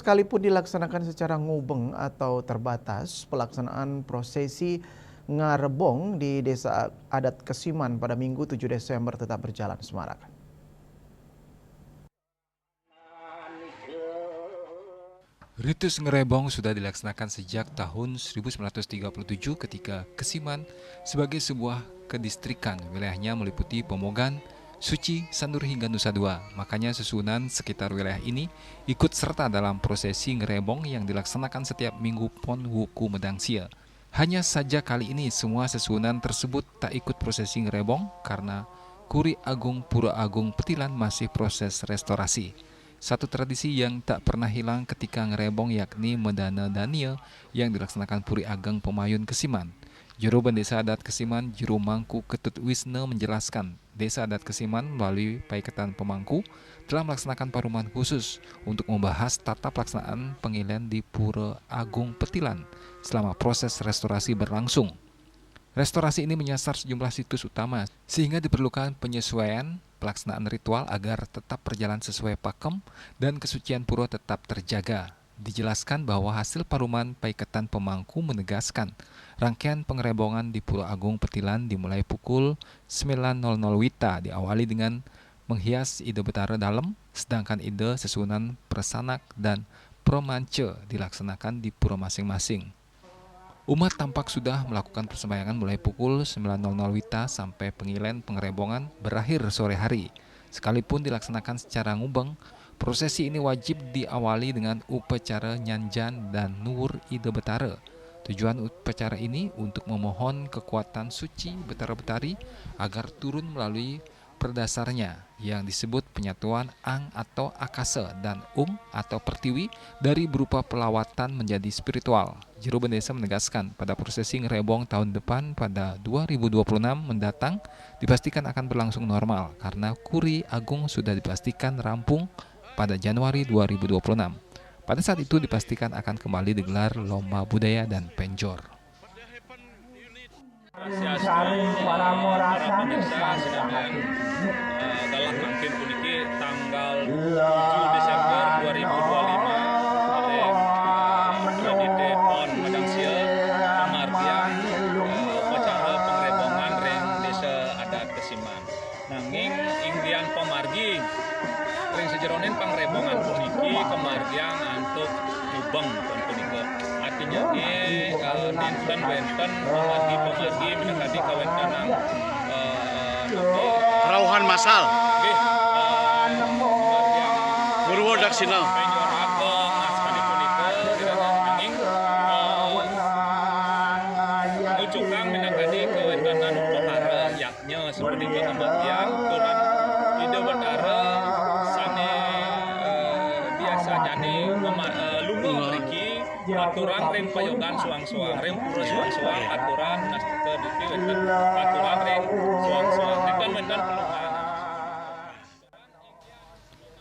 Sekalipun dilaksanakan secara ngubeng atau terbatas, pelaksanaan prosesi ngarebong di Desa Adat Kesiman pada Minggu 7 Desember tetap berjalan semarak. Ritus ngerebong sudah dilaksanakan sejak tahun 1937 ketika Kesiman sebagai sebuah kedistrikan wilayahnya meliputi Pemogan, Suci, Sandur hingga Nusa Dua. Makanya susunan sekitar wilayah ini ikut serta dalam prosesi ngerebong yang dilaksanakan setiap minggu Pon Wuku Medangsia. Hanya saja kali ini semua susunan tersebut tak ikut prosesi ngerebong karena Kuri Agung Pura Agung Petilan masih proses restorasi. Satu tradisi yang tak pernah hilang ketika ngerebong yakni Medana Dania yang dilaksanakan Puri Ageng Pemayun Kesiman. Juru Desa Adat Kesiman, Juru Mangku Ketut Wisne menjelaskan, Desa Adat Kesiman melalui Paiketan Pemangku telah melaksanakan paruman khusus untuk membahas tata pelaksanaan pengilian di Pura Agung Petilan selama proses restorasi berlangsung. Restorasi ini menyasar sejumlah situs utama, sehingga diperlukan penyesuaian pelaksanaan ritual agar tetap berjalan sesuai pakem dan kesucian pura tetap terjaga. Dijelaskan bahwa hasil paruman Paiketan Pemangku menegaskan rangkaian pengerebongan di Pura Agung Petilan dimulai pukul 9.00 WITA diawali dengan menghias ide betara dalam, sedangkan ide sesunan persanak dan promance dilaksanakan di pura masing-masing. Umat tampak sudah melakukan persembahyangan mulai pukul 9.00 WITA sampai pengilian pengerebongan berakhir sore hari. Sekalipun dilaksanakan secara ngubeng, prosesi ini wajib diawali dengan upacara nyanjan dan nur ide betara. Tujuan upacara ini untuk memohon kekuatan suci betara-betari agar turun melalui perdasarnya yang disebut penyatuan ang atau akasa dan atau pertiwi dari berupa pelawatan menjadi spiritual. Juru Desa menegaskan pada prosesi ngerebong tahun depan pada 2026 mendatang dipastikan akan berlangsung normal karena Kuri Agung sudah dipastikan rampung pada Januari 2026. Pada saat itu dipastikan akan kembali digelar lomba budaya dan penjor. Dalam mangkin puniki tanggal 7 Desember 2025 oleh Radite Pon Medangsia pemargian upacara pengerebongan ring Desa Adat Kesiman. Nanging ingdian pemargi ring sejeronin pengerebongan puniki kemargian untuk nyubeng pun punika. Artinya dinten wenten pemargi minangkadi kawentanang Rauhan masal. Murwo daksina. Penjor Ageng sekali punika nanging ngucukang minangkadi kawentanan pohara yaknya seperti kemargian kuran ide betara sane biasa jani lumba mriki aturan ring payogan suang-suang ring pura suang-suang aturan nastike diki wenten aturan ring suang-suang wenten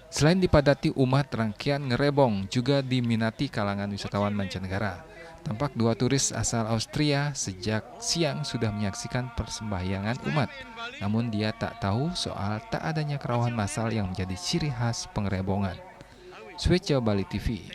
Selain dipadati umat, rangkaian ngerebong juga diminati kalangan wisatawan mancanegara. Tampak dua turis asal Austria sejak siang sudah menyaksikan persembahyangan umat. Namun dia tak tahu soal tak adanya kerawahan massal yang menjadi ciri khas pengerebongan. Switcha Bali TV.